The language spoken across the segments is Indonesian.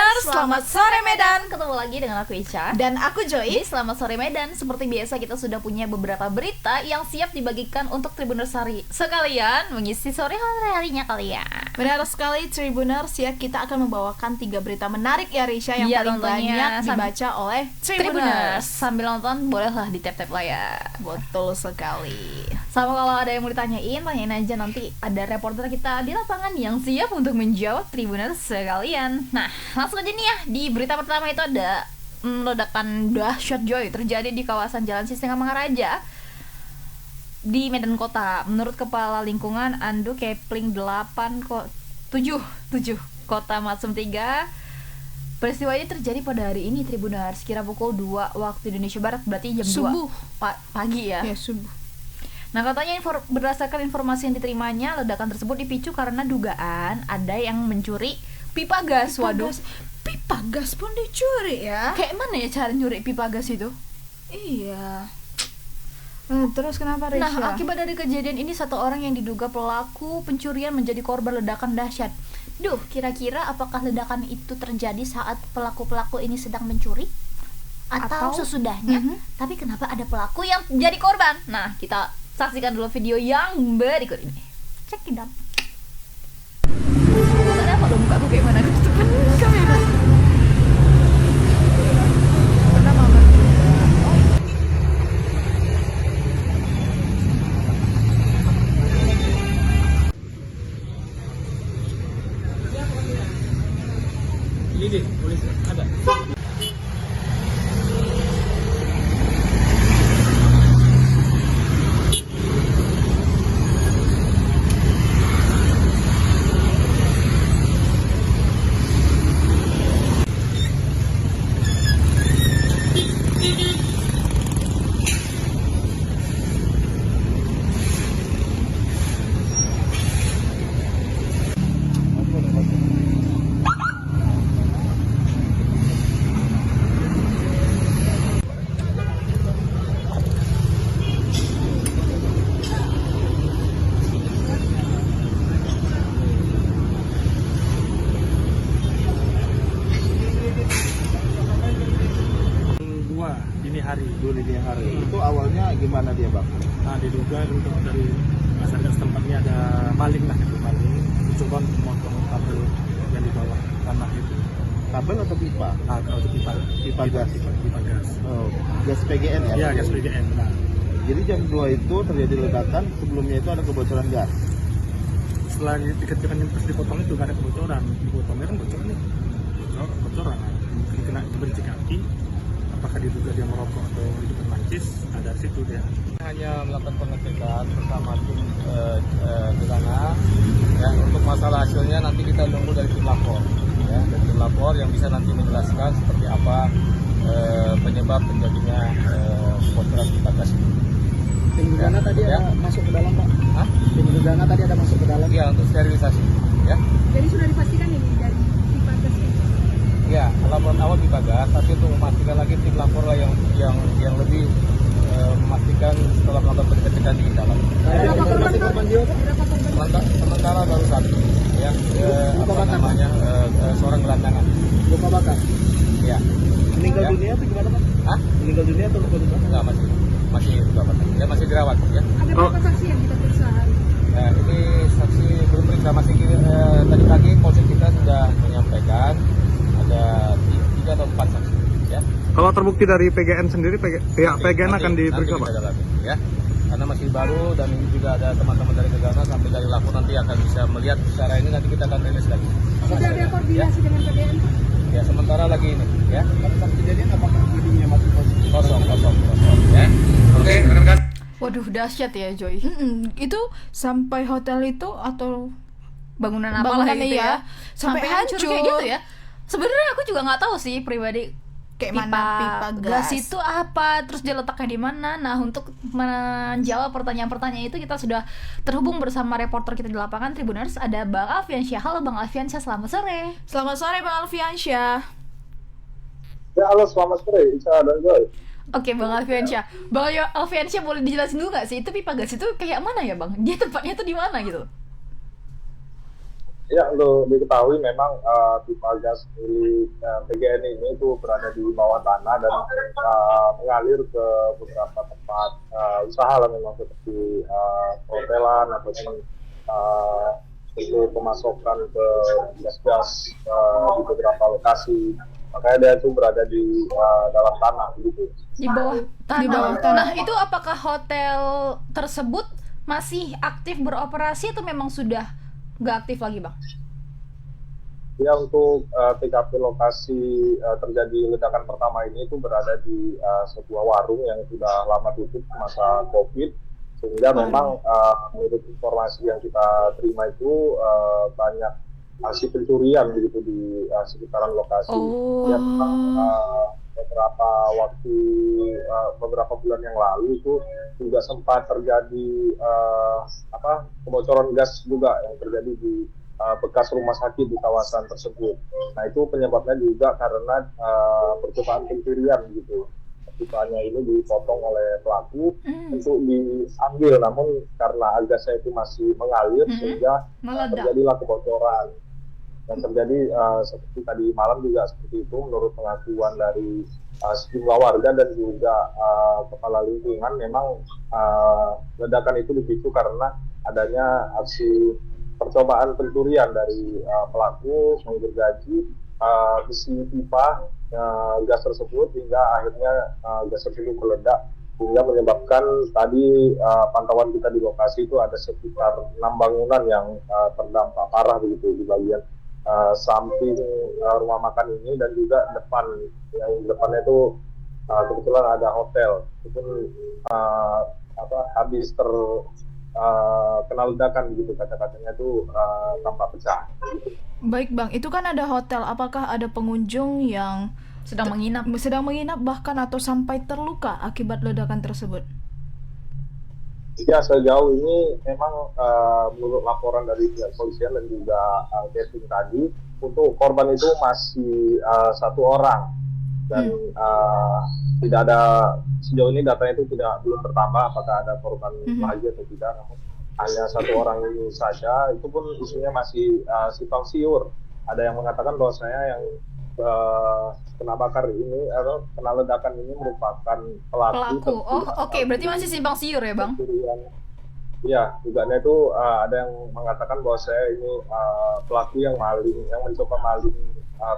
Tribuners, selamat sore Medan. Ketemu lagi dengan aku Ica Dan aku Joy. Jadi selamat sore Medan. Seperti biasa kita sudah punya beberapa berita yang siap dibagikan untuk Tribuners hari sekalian mengisi sore harinya kalian. Benar sekali Tribuners ya, kita akan membawakan 3 berita menarik ya Risha yang Iya, paling tentunya. banyak dibaca oleh Tribuners. Sambil nonton bolehlah di tap-tap layar. Betul sekali. Sama kalau ada yang mau ditanyain, tanyain aja, nanti ada reporter kita di lapangan yang siap untuk menjawab Tribuners sekalian. Nah, langsung aja nih ya, di berita pertama itu ada ledakan dahsyat Joy terjadi di kawasan Jalan Sisingamangaraja di Medan Kota. Menurut Kepala Lingkungan Andu Kepling 7 Kota Matsum 3, peristiwa ini terjadi pada hari ini Tribuners, sekira pukul 2 waktu Indonesia Barat, berarti jam Subuh. 2 pagi ya. Ya, subuh. Nah, katanya berdasarkan informasi yang diterimanya, ledakan tersebut dipicu karena dugaan ada yang mencuri pipa gas. Waduh, Pipa gas pun dicuri ya. kayak mana ya cara nyuri pipa gas itu? Iya. Terus kenapa Risha? Nah, akibat dari kejadian ini, satu orang yang diduga pelaku pencurian menjadi korban ledakan dahsyat. Duh, kira-kira apakah ledakan itu terjadi saat pelaku-pelaku ini sedang mencuri? Atau sesudahnya? Tapi kenapa ada pelaku yang jadi korban? Nah, kita saksikan dulu video yang berikut ini. Check it out. Kenapa lo muka aku kayak mana? Tutupin kamera. Karena mama Ini deh, boleh ada. Dua dini hari. Itu awalnya gimana dia bang? Nah, diduga untuk dari masyarakat setempat ini ada maling lah, itu maling coba memotong kabel yang di bawah tanah itu. Kabel atau pipa? Nah, kalau itu pipa gas. Oh, gas PGN ya? Iya, gas PGN. Nah, Jadi jam 2 itu terjadi ledakan, sebelumnya itu ada kebocoran gas. setelah diketika pas dipotong itu nggak ada kebocoran, dipotongnya kan bocoran nih, bocoran. Mungkin kena bercik api. Apakah diduga dia merokok atau hidup najis? Ada di situ dia. Hanya melakukan pengecekan bersama tim gegana. Ya, untuk masalah hasilnya nanti kita tunggu dari tim lapor, ya, dari tim lapor yang bisa nanti menjelaskan seperti apa penyebab terjadinya kebocoran pipa gas itu. Tim gegana tadi ya. ada masuk ke dalam Pak? Hah? Tim gegana tadi ada masuk ke dalam? Iya, untuk sterilisasi. Ya, Jadi sudah dipastikan ini dari pipa gas ini? ya, laporan awal pipa gas, tapi untuk memastikan lagi tim lapor lah yang lebih memastikan setelah melakukan pengecekan di dalam. Korban jiwa Pak? Sementara baru satu, ya, namanya seorang gelandangan. Luka bakar? Ya. Meninggal Ya. dunia atau gimana bang? Hah? Meninggal dunia atau luka luka? Enggak, masih luka bakar. Dia masih dirawat, ya. Ada berapa saksi yang kita periksa hari ini? Ini saksi belum periksa, masih tadi pagi polsek kita sudah menyampaikan ada 3 atau 4 saksi, ya. Kalau terbukti dari PGN sendiri, pihak PGN akan diperiksa Pak? Nanti kita dalami, ya. Karena masih baru dan ini juga ada teman-teman dari Gegana sampai dari lapor nanti akan bisa melihat secara ini, nanti kita akan rilis lagi. Sudah ada koordinasi dengan PDN? Ya, sementara lagi ini, ya. Kejadian apakah gedungnya masih Kosong, ya. Oke, rekan-rekan. Waduh, dahsyat ya Joy. itu sampai hotel itu atau Bangunan apalah Bangunan, gitu iya. ya. Sampai hancur. kayak gitu ya. Sebenarnya aku juga nggak tahu sih pribadi kayak mana pipa gas itu apa, terus dia letaknya di mana. Nah, untuk menjawab pertanyaan-pertanyaan itu kita sudah terhubung bersama reporter kita di lapangan Tribuners, ada Bang Alfiansyah. Halo Bang Alfiansyah, selamat sore. Selamat sore Bang Alfiansyah. Ya halo, selamat sore Ica dan Joy. Oke Bang Alfiansyah, Bang Alfiansyah boleh dijelasin dulu nggak sih itu pipa gas itu kayak mana ya Bang? Dia tempatnya tuh di mana gitu? Ya, untuk diketahui memang pipa gas milik PGN ini itu berada di bawah tanah dan mengalir ke beberapa tempat usaha lah memang seperti hotelan ataupun itu pemasokan ke gas-gas di beberapa lokasi. Makanya dia itu berada di dalam tanah gitu. Di bawah tanah. Di bawah tanah. Nah, itu apakah hotel tersebut masih aktif beroperasi atau memang sudah nggak aktif lagi, Bang? Ya, untuk TKP lokasi terjadi ledakan pertama ini itu berada di sebuah warung yang sudah lama tutup masa COVID, sehingga memang menurut informasi yang kita terima itu banyak aksi pencurian begitu di sekitaran lokasi. Ya, memang beberapa bulan yang lalu itu juga sempat terjadi kebocoran gas juga yang terjadi di bekas rumah sakit di kawasan tersebut. Nah, itu penyebabnya juga karena percobaan pencurian gitu. Pipanya ini dipotong oleh pelaku untuk diambil, namun karena gasnya itu masih mengalir sehingga terjadilah kebocoran. Dan terjadi seperti tadi malam juga seperti itu menurut pengakuan dari sejumlah warga dan juga kepala lingkungan. Memang ledakan itu dipicu karena adanya aksi percobaan pencurian dari pelaku menggergaji besi pipa gas tersebut hingga akhirnya gas tersebut meledak, hingga menyebabkan tadi pantauan kita di lokasi itu ada sekitar 6 bangunan yang terdampak parah begitu di bagian samping rumah makan ini dan juga depannya itu kebetulan ada hotel. Itu habis kena ledakan gitu, kaca-kacanya itu tampak pecah gitu. Baik Bang, itu kan ada hotel. Apakah ada pengunjung yang Sedang menginap bahkan atau sampai terluka akibat ledakan tersebut? Ya, sejauh ini memang menurut laporan dari pihak polisian dan juga testing tadi, untuk korban itu masih 1 orang dan tidak ada, sejauh ini datanya itu belum bertambah apakah ada korban lagi atau tidak, namun hanya 1 orang ini saja. Itu pun isinya masih simpang siur. Ada yang mengatakan bahwasanya yang kena bakar ini atau kena ledakan ini merupakan pelaku. Oke, berarti masih simpang siur ya, Bang? Iya, dugaannya itu ada yang mengatakan bahwa saya ini pelaku yang mencoba maling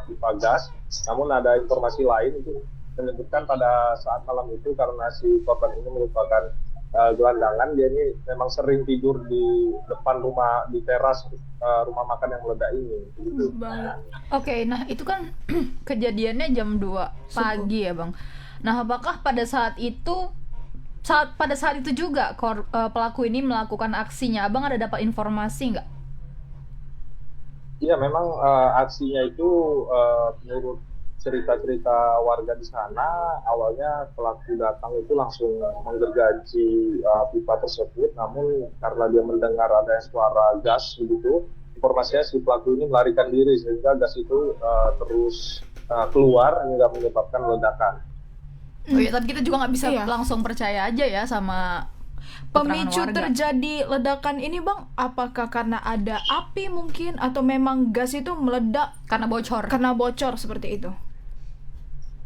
pipa gas. Namun ada informasi lain itu menyebutkan pada saat malam itu karena si korban ini merupakan gelandangan, dia ini memang sering tidur di depan rumah, di teras rumah makan yang meledak ini. Gitu. Oke, nah itu kan kejadiannya jam 2 pagi ya, Bang. Nah, apakah pada saat itu juga pelaku ini melakukan aksinya? Abang ada dapat informasi nggak? Iya, memang aksinya itu menurut cerita-cerita warga di sana, awalnya pelaku datang itu langsung menggergaji pipa tersebut, namun karena dia mendengar ada suara gas begitu, informasinya si pelaku ini melarikan diri sehingga gas itu terus keluar hingga menyebabkan ledakan. Oh iya, tapi kita juga nggak bisa langsung percaya aja ya sama pemicu terjadi ledakan ini, Bang. Apakah karena ada api mungkin, atau memang gas itu meledak karena bocor seperti itu?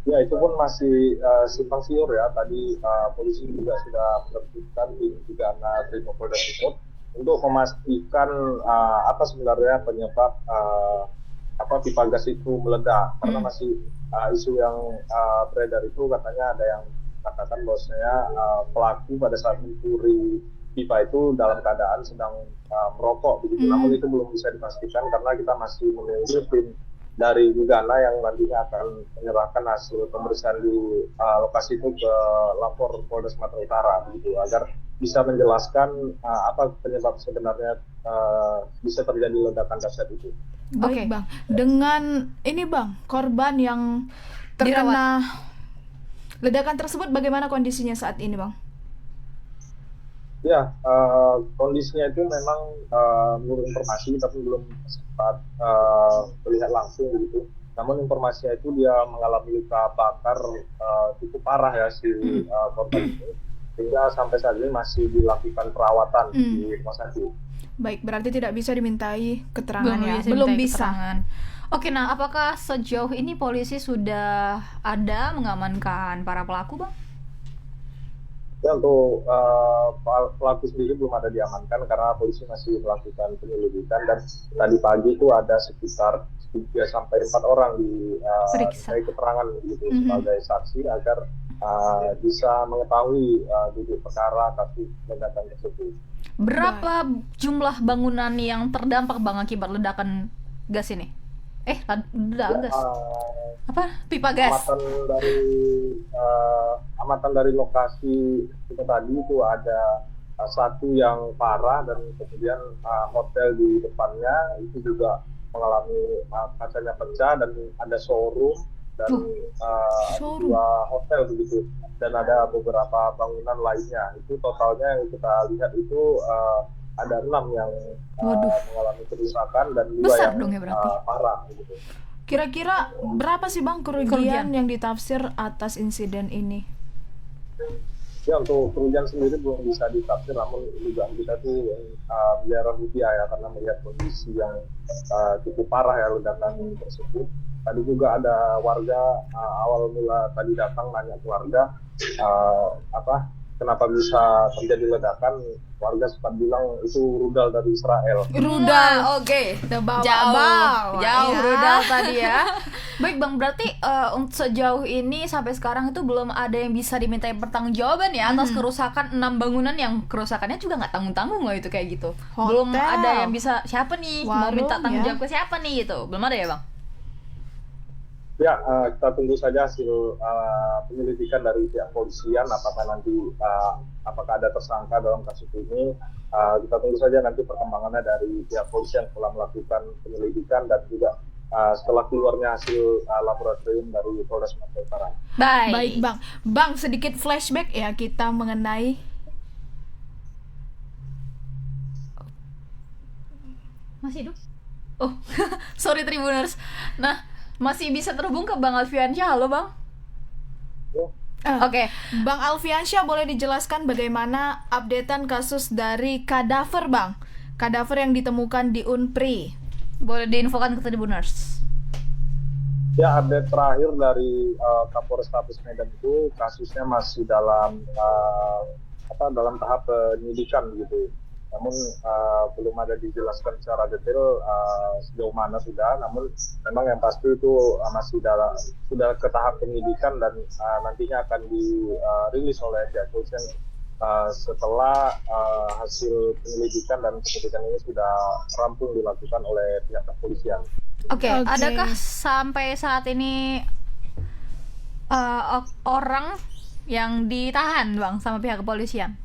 Ya, itu pun masih simpang siur ya. Tadi polisi juga sudah menertibkan di Gegana Brimopolda Sumut untuk memastikan apa sebenarnya penyebab pipa gas itu meledak. Karena masih isu yang beredar itu katanya ada yang katakan bahwasanya pelaku pada saat mencuri pipa itu dalam keadaan sedang merokok begitu. Namun itu belum bisa dipastikan karena kita masih menunggu tim dari Gegana yang nantinya akan menyerahkan hasil pemeriksaan di lokasi itu ke lapor Polda Sumatera Utara begitu, agar bisa menjelaskan apa penyebab sebenarnya bisa terjadi ledakan dahsyat itu. Baik, Bang. Dengan ini, Bang, korban yang terkena ledakan tersebut bagaimana kondisinya saat ini, Bang? Ya, kondisinya itu memang menurut informasi tapi belum sempat melihat langsung gitu. Namun informasinya itu dia mengalami luka bakar cukup parah ya si korban ini, sehingga sampai saat ini masih dilakukan perawatan di rumah sakit. Baik, berarti tidak bisa dimintai keterangan ya. bisa Belum dimintai bisa. keterangan. Oke, nah apakah sejauh ini polisi sudah ada mengamankan para pelaku, Bang? Ya, untuk pelaku sendiri belum ada diamankan karena polisi masih melakukan penyelidikan, dan tadi pagi itu ada sekitar 3 sampai 4 orang Periksa. dari keterangan gitu sebagai saksi agar bisa mengetahui duduk perkara kasus ledakan tersebut. Berapa jumlah bangunan yang terdampak, Bang, akibat ledakan gas ini? Gas. Apa? Pipa gas. Amatan dari lokasi itu tadi itu ada satu yang parah, dan kemudian hotel di depannya itu juga mengalami kacanya pecah, dan ada showroom dan Showroom. 2 hotel begitu, dan ada beberapa bangunan lainnya. Itu totalnya yang kita lihat itu ada 6 yang mengalami kerusakan dan 2 Besar yang dong ya berarti. parah begitu. Kira-kira berapa sih Bang kerugian yang ditafsir atas insiden ini? Ya, untuk kerugian sendiri belum bisa ditafsir, namun dugaan kita tuh miliaran rupiah ya, karena melihat kondisi yang cukup parah ya ledakan tersebut. Tadi juga ada warga awal mula tadi datang nanya ke warga kenapa bisa terjadi ledakan. Warga sempat bilang itu rudal dari Israel. Rudal. Oke. Terbawa Jauh ya. rudal tadi ya. Baik, Bang, berarti untuk sejauh ini sampai sekarang itu belum ada yang bisa dimintai pertanggungjawaban ya atas kerusakan 6 bangunan yang kerusakannya juga nggak tanggung-tanggung loh itu kayak gitu. Belum Hotel. ada yang bisa, siapa nih mau Warung, minta tanggung ya. jawab ke siapa nih gitu. Belum ada ya, Bang? Ya, kita tunggu saja hasil penyelidikan dari pihak polisian, apakah nanti apakah ada tersangka dalam kasus ini. Kita tunggu saja nanti perkembangannya dari pihak polisian setelah melakukan penyelidikan, dan juga setelah keluarnya hasil laboratorium dari Polres Sumatera Utara. Baik Bang. Bang, sedikit flashback ya kita mengenai Masih hidup? Oh, sorry Tribuners. Nah, masih bisa terhubung ke Bang Alfiansyah. Halo, Bang. Oke. Bang Alfiansyah, boleh dijelaskan bagaimana updatean kasus dari kadaver Bang? Kadaver yang ditemukan di Unpri. Boleh diinfokan ke Tribuners. Ya, update terakhir dari Kapolrestabes Medan itu kasusnya masih dalam tahap penyidikan gitu. Namun belum ada dijelaskan secara detail sejauh mana sudah. Namun memang yang pasti itu sudah ke tahap penyidikan, dan nantinya akan dirilis oleh pihak polisian setelah hasil penyelidikan dan penyidikan ini sudah rampung dilakukan oleh pihak kepolisian. Oke. Adakah sampai saat ini orang yang ditahan, Bang, sama pihak kepolisian?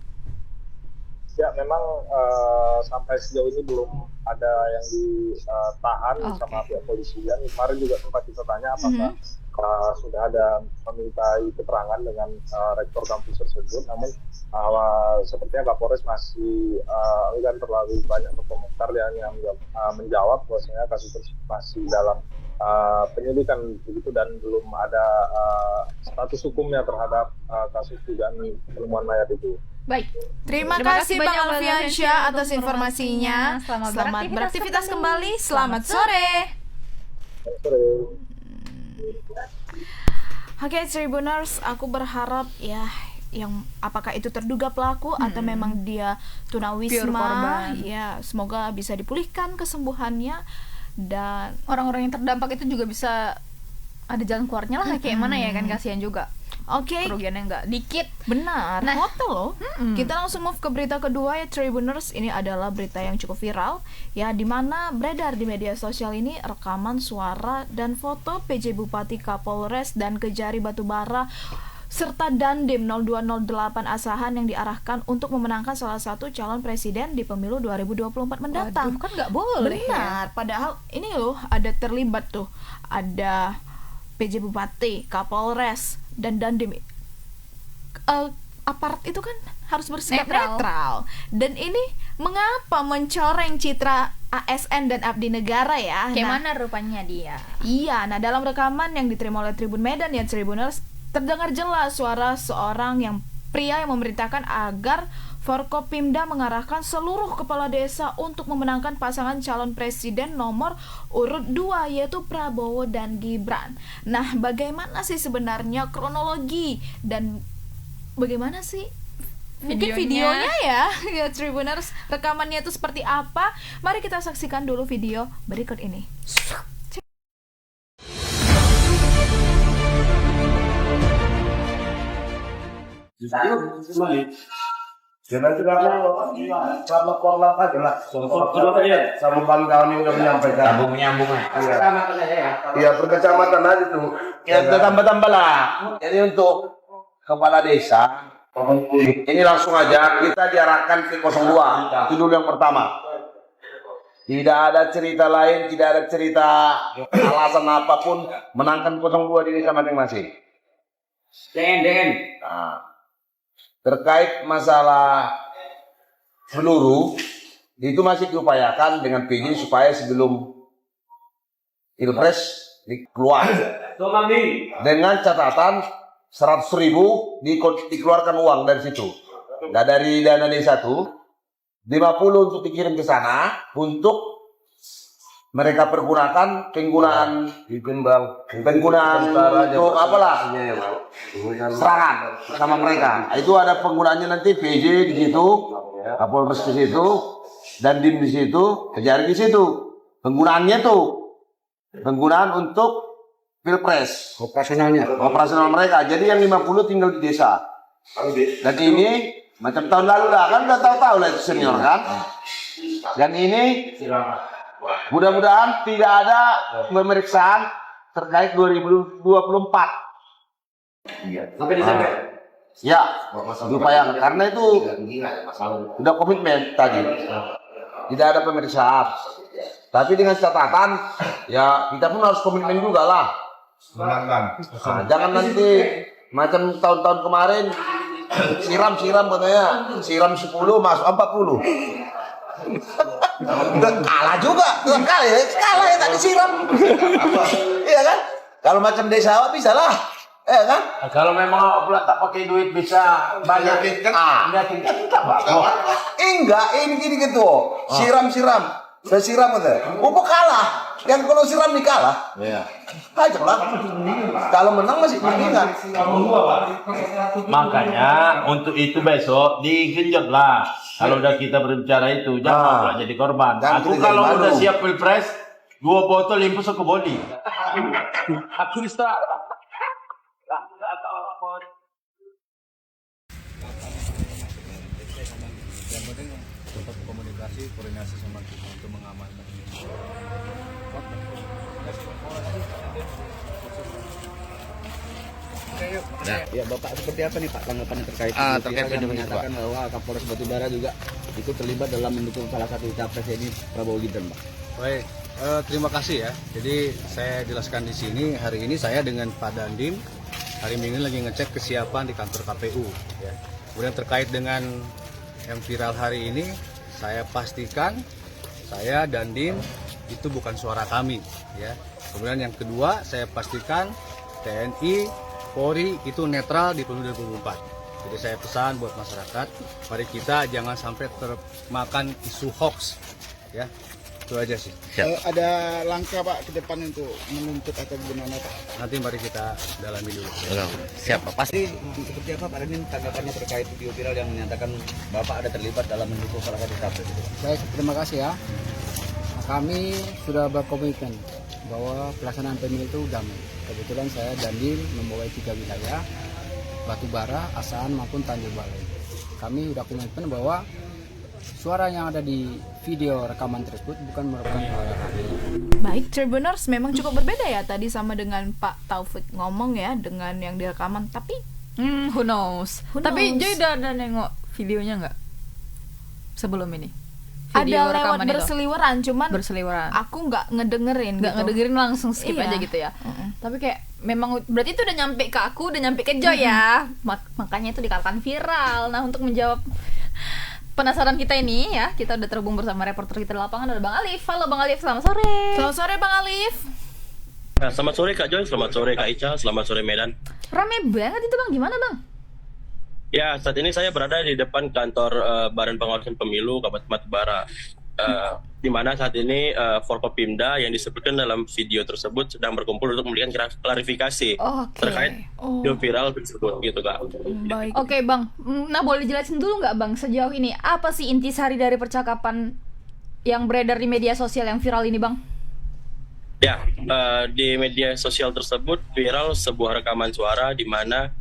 Ya, memang sampai sejauh ini belum ada yang ditahan sama pihak polisian. Kemarin juga sempat kita tanya apakah sudah ada memintai keterangan dengan rektor kampus tersebut. Namun sepertinya Kapolres masih enggan terlalu banyak berkomentar. Dia hanya menjawab bahwasanya kasus tersebut masih dalam penyelidikan begitu, dan belum ada status hukumnya terhadap kasus dugaan penemuan mayat itu. Baik. Terima kasih Bang Alfiansyah atas informasinya. Selamat beraktivitas kembali. Selamat sore. Oke, Tribuners, aku berharap ya yang apakah itu terduga pelaku atau memang dia Pure tunawisma, korban. ya semoga bisa dipulihkan kesembuhannya, dan Orang-orang yang terdampak itu juga bisa ada jalan keluarnya lah, kayak mana ya kan, kasihan juga. oke, Kerugiannya nggak dikit. benar. Nah. Hotel loh. Kita langsung move ke berita kedua ya, Tribuners. Ini adalah berita yang cukup viral ya, di mana beredar di media sosial ini rekaman suara dan foto PJ Bupati Kapolres dan Kejari Batubara serta Dandim 0208 Asahan yang diarahkan untuk memenangkan salah satu calon presiden di pemilu 2024 mendatang. Waduh, kan nggak boleh. Benar, padahal ini loh ada terlibat tuh, ada PJ Bupati, Kapolres, dan Dandim. Aparat itu kan harus bersikap netral. Dan ini mengapa mencoreng citra ASN dan abdi negara ya? Kayak Nah, mana rupanya dia? iya, nah dalam rekaman yang diterima oleh Tribun Medan ya, Tribuners, terdengar jelas suara seorang pria yang memerintahkan agar Forkopimda mengarahkan seluruh kepala desa untuk memenangkan pasangan calon presiden nomor urut 2 yaitu Prabowo dan Gibran. Nah, bagaimana sih sebenarnya kronologi dan bagaimana sih mungkin videonya ya, ya Tribuners, rekamannya itu seperti apa? Mari kita saksikan dulu video berikut ini. Jangan karena korlap aja lah. Sama kawan-kawan yang udah menyampaikan. Menyambung. Iya, per kecamatan aja tuh. Ya, tambah-tambah lah. Jadi untuk kepala desa, ini langsung aja kita diarahkan ke 02. Itu dulu yang pertama. Tidak ada cerita lain, tidak ada cerita alasan apapun, menangkan 02 di desa masing-masing. Nah, terkait masalah peluru itu masih diupayakan dengan PJ supaya sebelum Pilpres keluar dengan catatan 100.000 dikeluarkan uang dari situ. Nah, dari dana desa itu 50 untuk dikirim ke sana untuk mereka penggunaan untuk apalah serangan sama mereka. Itu ada penggunaannya nanti PJ di situ, Kapolres di situ, dan Dim di situ, Kejari di situ. Penggunaannya untuk Pilpres. Operasional mereka. Jadi yang 50 tinggal di desa. Dan ini macam tahun lalu lah, kan udah tahu-tahu lah itu senior kan. Dan ini mudah-mudahan tidak ada pemeriksaan terkait 2024. Sampai Desember. Ya, lumayan. Karena itu udah komitmen tadi. Tidak ada pemeriksaan. Tapi dengan catatan, ya kita pun harus komitmen juga lah. Nah, jangan nanti macam tahun-tahun kemarin siram katanya, siram 10 masuk 40. Kalah juga, kalah ya tadi siram. Iya kan? Kalau macam desa bisa lah, ya kan? Kalau memang pula tak pakai duit bisa banyak kan? Enggak, ini gini gitu. Siram, saya siram katanya. Kalah. Yang kalau siram dikalah. Iya. Ajaklah. Kalau menang masih mendingan. Makanya untuk itu besok digenjot lah. Kalau udah kita berbicara itu jangan pula jadi korban. Jangan Aku jadi kalau malu. udah siap pilpres 2 botol limpus ke body. Aku bisa. Komunikasi, koordinasi sama kita untuk mengamankan ini. Ya Bapak, seperti apa nih Pak tanggapannya terkait terkait yang dengan itu, menyatakan bahwa Kapolres Batubara juga itu terlibat dalam mendukung salah satu capres ini Prabowo Gibran, Pak? Baik, terima kasih ya. Jadi saya jelaskan di sini hari ini saya dengan Pak Dandim hari Minggu lagi ngecek kesiapan di kantor KPU. Ya. Kemudian terkait dengan yang viral hari ini, saya pastikan saya Dandim itu bukan suara kami. Ya. Kemudian yang kedua, saya pastikan TNI, Polri itu netral di pemilu 2024. Jadi saya pesan buat masyarakat, mari kita jangan sampai termakan isu hoax. Ya. Itu aja sih. Ada langkah Pak ke depan untuk menuntut atau bagaimana Pak? Nanti mari kita dalami dulu. Siap Pak. Pasti seperti apa Pak Ramin tanggapannya terkait video viral yang menyatakan Bapak ada terlibat dalam mendukung salah satu capres itu? Baik, terima kasih ya. Kami sudah berkomitmen bahwa pelaksanaan pemilu itu damai. Kebetulan saya Dandim membawa 3 wilayah, Batubara, Asahan maupun Tanjung Balai. Kami sudah komitmen bahwa suara yang ada di video rekaman tersebut bukan merupakan suara kami. Baik, Tribuners, memang cukup berbeda ya tadi sama dengan Pak Taufik ngomong ya dengan yang di rekaman. Tapi Who knows? Tapi Joy udah ada nengok videonya nggak sebelum ini? Video ada lewat rekaman itu? berseliweran, aku nggak ngedengerin Nggak gitu. ngedengerin, langsung skip Iya. aja gitu ya. Tapi kayak memang berarti itu udah nyampe ke aku, udah nyampe ke Joy ya. Makanya itu dikatakan viral. Nah, untuk menjawab penasaran kita ini ya, kita udah terhubung bersama reporter kita di lapangan, ada Bang Alif. Halo Bang Alif, selamat sore. Selamat sore Bang Alif. Nah, selamat sore Kak Joy, selamat sore Kak Ica, selamat sore Medan. Rame banget itu Bang, gimana Bang? Ya, saat ini saya berada di depan kantor Badan Pengawasan Pemilu Kabupaten Batubara, di mana saat ini Forkopimda yang disebutkan dalam video tersebut sedang berkumpul untuk memberikan klarifikasi terkait video viral tersebut, gitu Kak. Baik. Oke Bang, nah boleh dijelasin dulu nggak Bang, sejauh ini apa sih intisari dari percakapan yang beredar di media sosial yang viral ini Bang? Ya, di media sosial tersebut viral sebuah rekaman suara di mana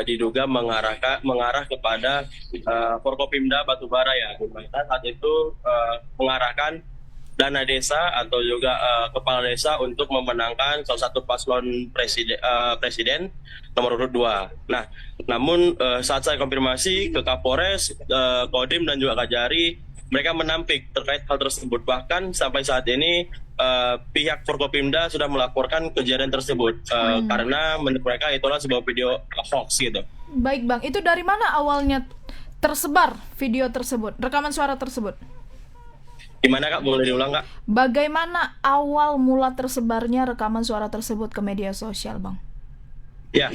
diduga mengarah kepada Forkopimda Batubara ya, di mana saat itu mengarahkan dana desa atau juga kepala desa untuk memenangkan salah satu paslon presiden nomor urut 2. Nah, namun saat saya konfirmasi ke Kapolres, Kodim dan juga Kajari, mereka menampik terkait hal tersebut. Bahkan sampai saat ini pihak Forkopimda sudah melaporkan kejadian tersebut karena menurut mereka itulah sebuah video hoax gitu. Baik Bang, itu dari mana awalnya tersebar video tersebut, rekaman suara tersebut? Gimana Kak, boleh diulang Kak? Bagaimana awal mula tersebarnya rekaman suara tersebut ke media sosial Bang? Ya,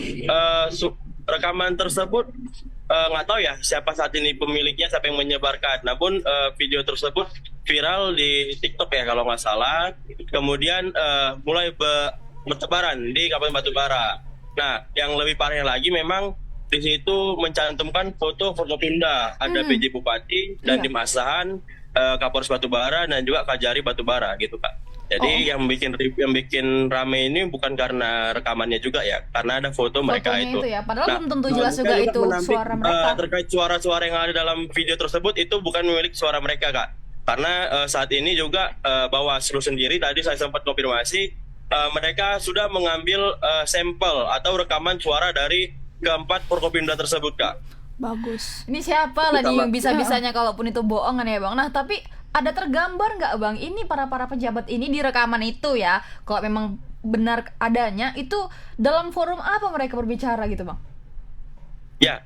rekaman tersebut nggak tahu ya siapa saat ini pemiliknya, siapa yang menyebarkan. Namun video tersebut viral di TikTok ya kalau nggak salah. Kemudian mulai bertebaran di Kabupaten Batubara. Nah, yang lebih parahnya lagi memang di situ mencantumkan foto Forkopimda, ada PJ Bupati dan Dim Asahan, Kapolres Batubara dan juga Kajari Batubara gitu Kak. Jadi yang bikin rame ini bukan karena rekamannya juga ya, karena ada foto mereka itu. Ya. Padahal belum tentu jelas juga itu suara mereka. Terkait suara-suara yang ada dalam video tersebut itu bukan milik suara mereka Kak. Karena saat ini juga Bawaslu sendiri tadi saya sempat konfirmasi, mereka sudah mengambil sampel atau rekaman suara dari keempat Forkopimda tersebut Kak. Bagus. Ini siapa lah nih yang bisa-bisanya kalaupun itu bohongan ya Bang. Nah tapi ada tergambar nggak Bang, ini para pejabat ini di rekaman itu ya, kalau memang benar adanya, itu dalam forum apa mereka berbicara gitu Bang? Ya,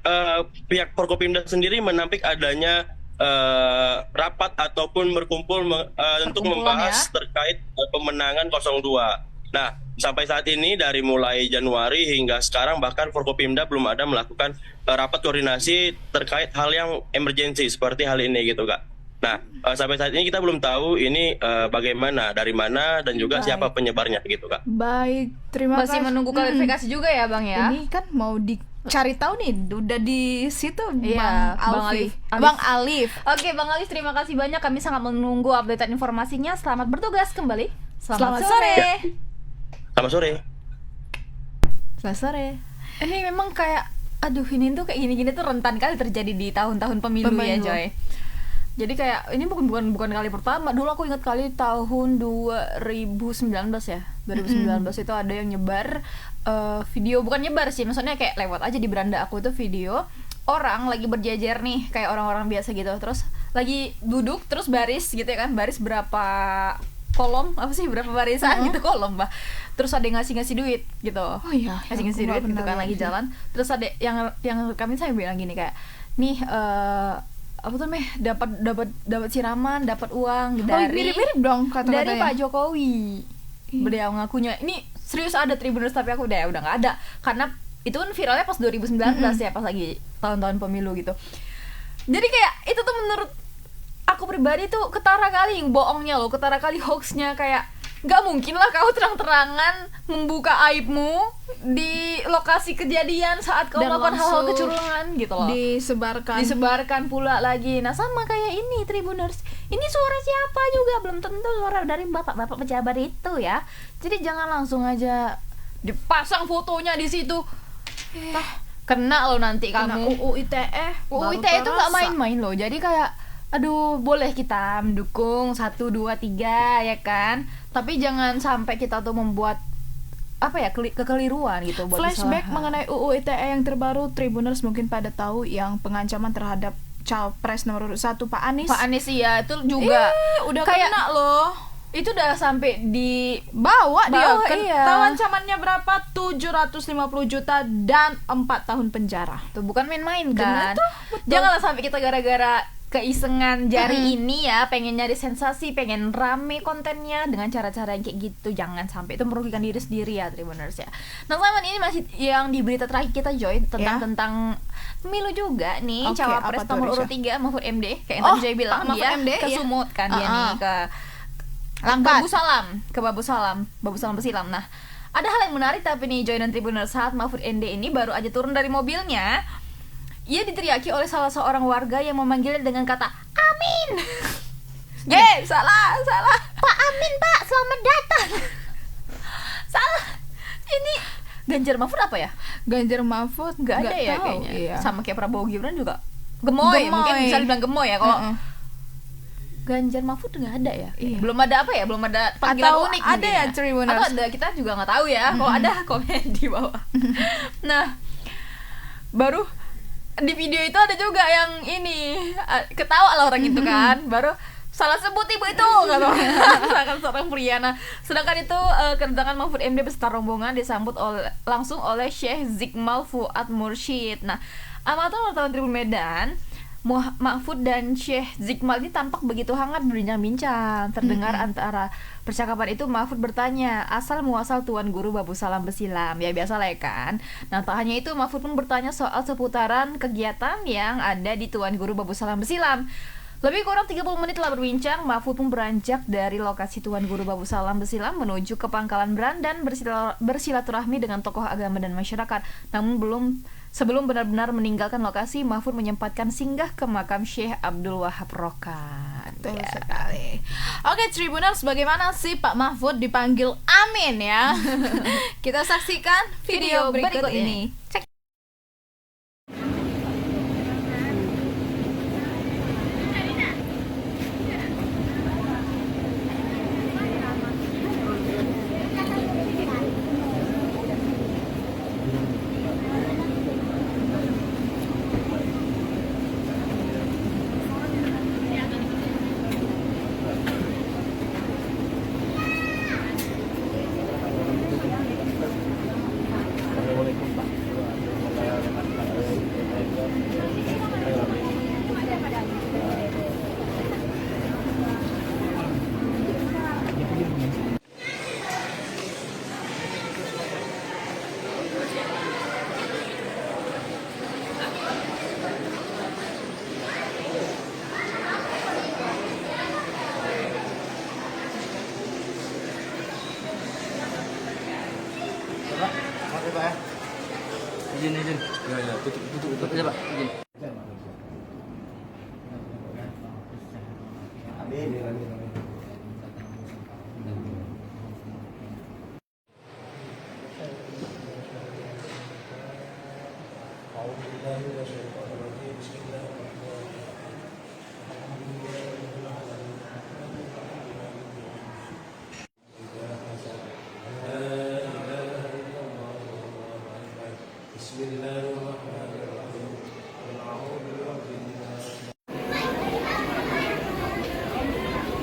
pihak Forkopimda sendiri menampik adanya rapat ataupun berkumpul untuk membahas terkait pemenangan 02. Nah, sampai saat ini dari mulai Januari hingga sekarang bahkan Forkopimda belum ada melakukan rapat koordinasi terkait hal yang emergensi seperti hal ini gitu Kak. Nah, sampai saat ini kita belum tahu ini bagaimana, dari mana, dan juga siapa penyebarnya gitu Kak. Baik, terima kasih. Masih menunggu klarifikasi juga ya Bang ya? Ini kan mau dicari tahu nih, udah di situ iya, Bang Alif. Bang Alif. Oke Bang Alif, terima kasih banyak, kami sangat menunggu update informasinya. Selamat bertugas kembali. Selamat sore. Selamat sore. Selamat sore. Ini memang kayak, aduh ini tuh kayak gini-gini tuh rentan kali terjadi di tahun-tahun pemilu ya Joy. Jadi kayak ini bukan kali pertama. Dulu aku ingat kali tahun 2019 ya. 2019 itu ada yang nyebar video, bukan nyebar sih, maksudnya kayak lewat aja di beranda aku itu video orang lagi berjejer nih kayak orang-orang biasa gitu. Terus lagi duduk terus baris gitu ya kan. Baris berapa kolom, apa sih, berapa barisan gitu, kolom bah. Terus ada yang ngasih duit gitu. Oh iya, ngasih duit gitu kan lagi jalan. Terus ada yang kami saya bilang gini kayak, nih apa tuh dapat siraman, dapat uang dari mirip-mirip dong kata-katanya. Dari Pak Jokowi. Beliau ngakunya. Ini serius ada Tribuners, tapi aku udah nggak ada. Karena itu kan viralnya pas 2019 ya, pas lagi tahun-tahun pemilu gitu. Jadi kayak itu tuh menurut aku pribadi tuh ketara kali bohongnya loh, ketara kali hoaxnya. Kayak nggak mungkin lah kau terang-terangan membuka aibmu di lokasi kejadian saat kau melakukan hal-hal kecurangan gitu loh. Disebarkan pula lagi. Nah sama kayak ini Tribuners, ini suara siapa juga belum tentu suara dari bapak-bapak pejabat itu ya. Jadi jangan langsung aja dipasang fotonya di situ. Kena lo nanti kamu. UU ITE. UU ITE itu nggak main-main loh. Jadi kayak aduh, boleh kita mendukung 1, 2, 3 ya kan, tapi jangan sampai kita tuh membuat apa ya, kekeliruan gitu. Flashback mengenai UU ITE yang terbaru, Tribuners mungkin pada tahu yang pengancaman terhadap Capres nomor 1 Pak Anies. Pak Anies iya, itu juga udah kayak kena loh. Itu udah sampai dibawa dia iya. Tahu ancamannya berapa? 750 juta dan 4 tahun penjara. Tuh bukan main-main kan. Janganlah sampai kita gara-gara keisengan jari ini ya, pengen nyari sensasi, pengen rame kontennya dengan cara-cara yang kayak gitu. Jangan sampai itu merugikan diri sendiri ya Tribuners ya. Nah teman ini masih yang di berita terakhir kita Joy tentang pemilu juga nih. Oke, Cawapres apa tuh, nomor urut 3 Mahfud MD kayak yang tadi Joy bilang, Mahfud dia MD, ke iya. Sumut kan dia nih ke Langkat. Babu Salam Besilam. Nah ada hal yang menarik tapi nih Joy dan Tribuners, saat Mahfud MD ini baru aja turun dari mobilnya, ia diteriaki oleh salah seorang warga yang memanggilnya dengan kata Amin. Salah. Pak Amin, Pak, selamat datang. Salah. Ini Ganjar Mahfud apa ya? Ganjar Mahfud Nggak ada ya tahu, kayaknya. iya. Sama kayak Prabowo Gibran juga gemoy. Mungkin bisa dibilang gemoy ya kalau Ganjar Mahfud nggak ada ya? Iya. Belum ada apa ya? Belum ada panggilan Atau unik ada mungkin ya, Tribuners? Atau ada, kita juga nggak tahu ya. Kalau ada komen di bawah. Nah, baru di video itu ada juga yang ini ketawa lah orang itu kan. Baru salah sebut ibu itu kata seorang pria. Nah, sedangkan itu kedatangan Mahfud MD beserta rombongan disambut langsung oleh Syekh Zikmal Fuad Mursyid. Nah, amatan wartawan Tribun Medan, Mahfud dan Syekh Zikmal ini tampak begitu hangat berbincang-bincang. Terdengar antara percakapan itu Mahfud bertanya asal muasal Tuan Guru Babu Salam Besilam. Ya biasa lah ya kan. Nah tak hanya itu, Mahfud pun bertanya soal seputaran kegiatan yang ada di Tuan Guru Babu Salam Besilam. Lebih kurang 30 menit telah berbincang, Mahfud pun beranjak dari lokasi Tuan Guru Babu Salam Besilam menuju ke Pangkalan Brandan bersilaturahmi dengan tokoh agama dan masyarakat. Namun sebelum benar-benar meninggalkan lokasi, Mahfud menyempatkan singgah ke makam Syekh Abdul Wahab Rokan. Betul sekali. Oke Tribuners, bagaimana sih Pak Mahfud dipanggil Amin ya? Kita saksikan video berikut ini. Cek. Izin. Ya, tutup aja, Pak. Izin.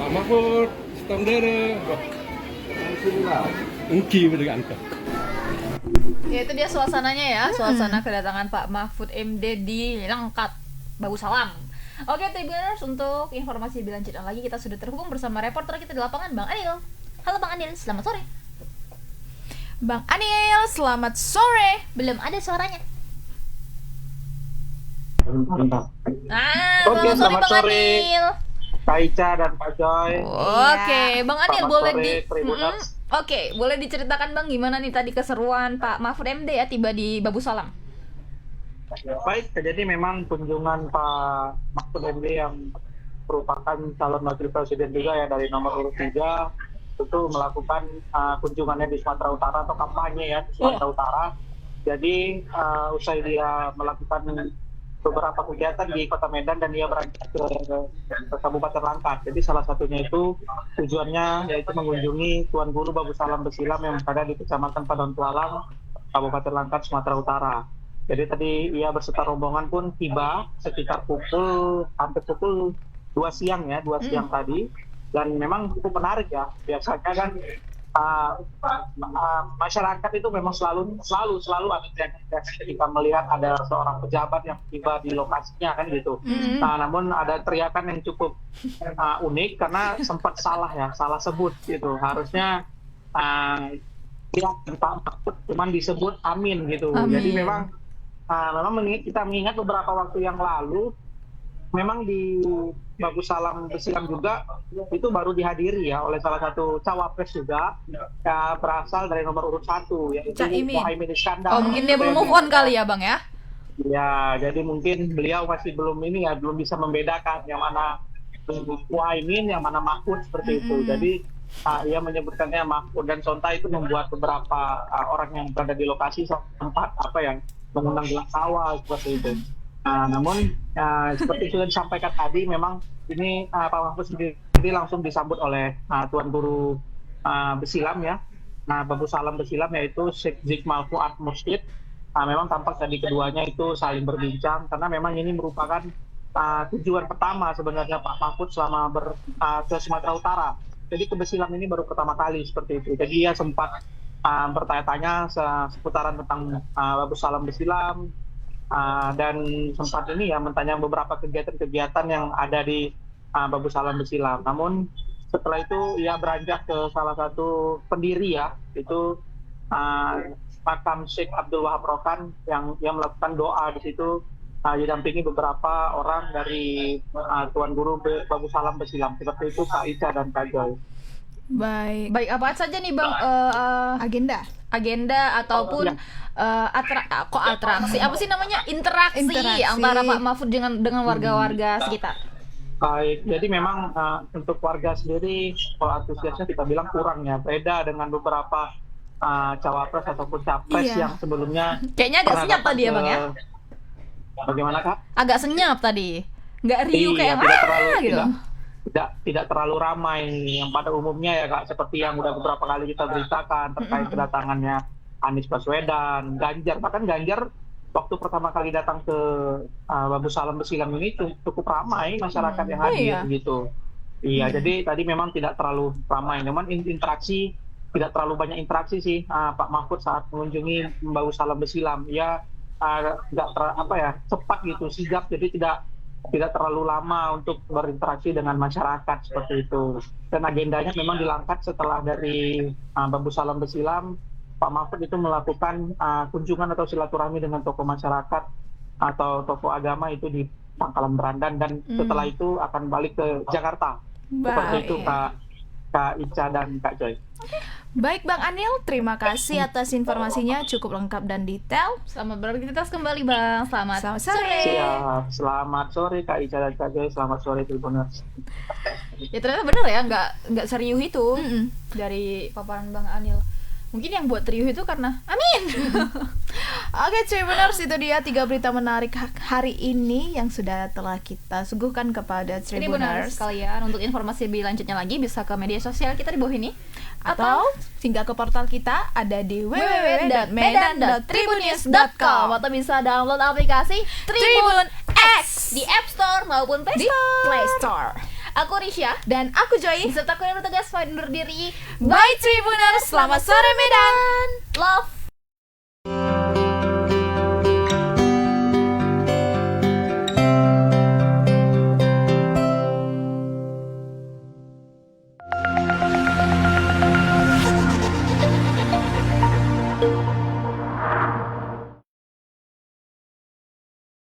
Pak Mahfud, standar. Engki berdekat. Ya itu dia suasananya ya, suasana kedatangan Pak Mahfud MD di Langkat Babu Salam. Oke Tribuners, untuk informasi lebih lanjut lagi kita sudah terhubung bersama reporter kita di lapangan, Bang Anil. Halo Bang Anil, selamat sore. Bang Anil, selamat sore. Belum ada suaranya. Oke, selamat Bang sore. Anil. Kak Ica dan Pak Joy. Oke, Bang Anil Selamat boleh sore, di Tribuners. Oke, boleh diceritakan Bang gimana nih tadi keseruan Pak Mahfud MD ya tiba di Babu Salam? Baik, jadi memang kunjungan Pak Mahfud MD yang merupakan calon wakil presiden juga ya dari nomor urut 3 itu melakukan kunjungannya di Sumatera Utara atau kampanye ya di Sumatera Utara. Jadi usai dia melakukan beberapa kegiatan di Kota Medan dan dia berangkat ke Kabupaten Langkat. Jadi salah satunya itu tujuannya yaitu mengunjungi Tuan Guru Babu Salam Besilam yang berada di Kecamatan Padang Tualang, Kabupaten Langkat, Sumatera Utara. Jadi tadi ia beserta rombongan pun tiba sekitar hampir pukul 2 siang ya, 2 siang tadi. Dan memang cukup menarik ya. Biasanya kan masyarakat itu memang selalu ada teriakan ketika melihat ada seorang pejabat yang tiba di lokasinya kan gitu. Namun ada teriakan yang cukup unik karena sempat salah sebut gitu. Harusnya Pak Mahfud cuman disebut Amin gitu. Amin. Jadi memang kita mengingat beberapa waktu yang lalu memang di Bagus Salam Besilam juga itu baru dihadiri ya oleh salah satu cawapres juga berasal dari nomor urut 1 yaitu Muhaimin Iskandar. Mungkin dia belum move on kali ya Bang ya? Ya, jadi mungkin beliau masih belum bisa membedakan yang mana Muhaimin, yang mana Mahfud seperti itu. Jadi ia menyebutkannya Mahfud dan Sonta itu membuat beberapa orang yang berada di lokasi sempat mengundang gelak tawa seperti itu. Namun seperti sudah disampaikan tadi, memang ini Pak Mahfud sendiri langsung disambut oleh Tuan Guru Besilam ya. Bagus Salam Besilam yaitu Syekh Zikmal Fuad Mursyid. Memang tampak tadi keduanya itu saling berbincang karena memang ini merupakan tujuan pertama sebenarnya Pak Mahfud selama ke Sumatera Utara. Jadi ke Besilam ini baru pertama kali seperti itu. Jadi ia sempat bertanya-tanya seputaran tentang Bagus Salam Besilam. Dan sempat bertanya beberapa kegiatan-kegiatan yang ada di Bagus Salam Besilam. Namun setelah itu ia beranjak ke salah satu pendiri ya, itu makam Syekh Abdul Wahab Rokan yang melakukan doa di situ didampingi beberapa orang dari Tuan Guru Bagus Salam Besilam seperti itu Kak Ica dan Kak Joy. Baik apa saja nih Bang agenda ataupun atraksi apa sih namanya interaksi antara Pak Mahfud dengan warga-warga sekitar. Baik, jadi memang untuk warga sendiri kalau antusiasnya kita bilang kurang ya, beda dengan beberapa cawapres ataupun capres yang sebelumnya kayaknya agak senyap tadi ya Bang ya. Bagaimana Kak? Agak senyap tadi, nggak riuh kayak gitu. Tidak terlalu ramai yang pada umumnya ya Kak, seperti yang udah beberapa kali kita beritakan terkait kedatangannya Anies Baswedan, Ganjar. Bahkan Ganjar waktu pertama kali datang ke Bagus Salam Besilam ini cukup ramai masyarakat yang hadir gitu. Iya, jadi tadi memang tidak terlalu ramai, namun tidak terlalu banyak interaksi sih Pak Mahfud saat mengunjungi Bagus Salam Besilam. Ia cepat gitu, sigap, jadi tidak terlalu lama untuk berinteraksi dengan masyarakat seperti itu. Dan agendanya memang dilangkat setelah dari Bagus Salam Besilam, Pak Mahfud itu melakukan kunjungan atau silaturahmi dengan tokoh masyarakat atau tokoh agama itu di Pangkalan Berandan, dan setelah itu akan balik ke Jakarta. Seperti itu Kak Ica dan Kak Joy. Baik Bang Anil, terima kasih atas informasinya cukup lengkap dan detail. Selamat beraktivitas kembali Bang. Selamat sore. Siap. Selamat sore Kak Ica dan Kak Joy. Selamat sore Tribuners. Ya ternyata benar ya, nggak serius itu dari paparan Bang Anil. Mungkin yang buat riuh itu karena Amin. Oke Tribuners, itu dia 3 berita menarik hari ini yang telah kita suguhkan kepada Tribuners. Kalian untuk informasi lebih lanjutnya lagi bisa ke media sosial kita di bawah ini, atau singgah ke portal kita ada di www.medan.tribunnews.com, atau bisa download aplikasi Tribun X di App Store maupun Play Store. Aku Risha dan aku Joy beserta aku yang bertugas undur diri. Bye Tribuners, selamat sore Medan. Love.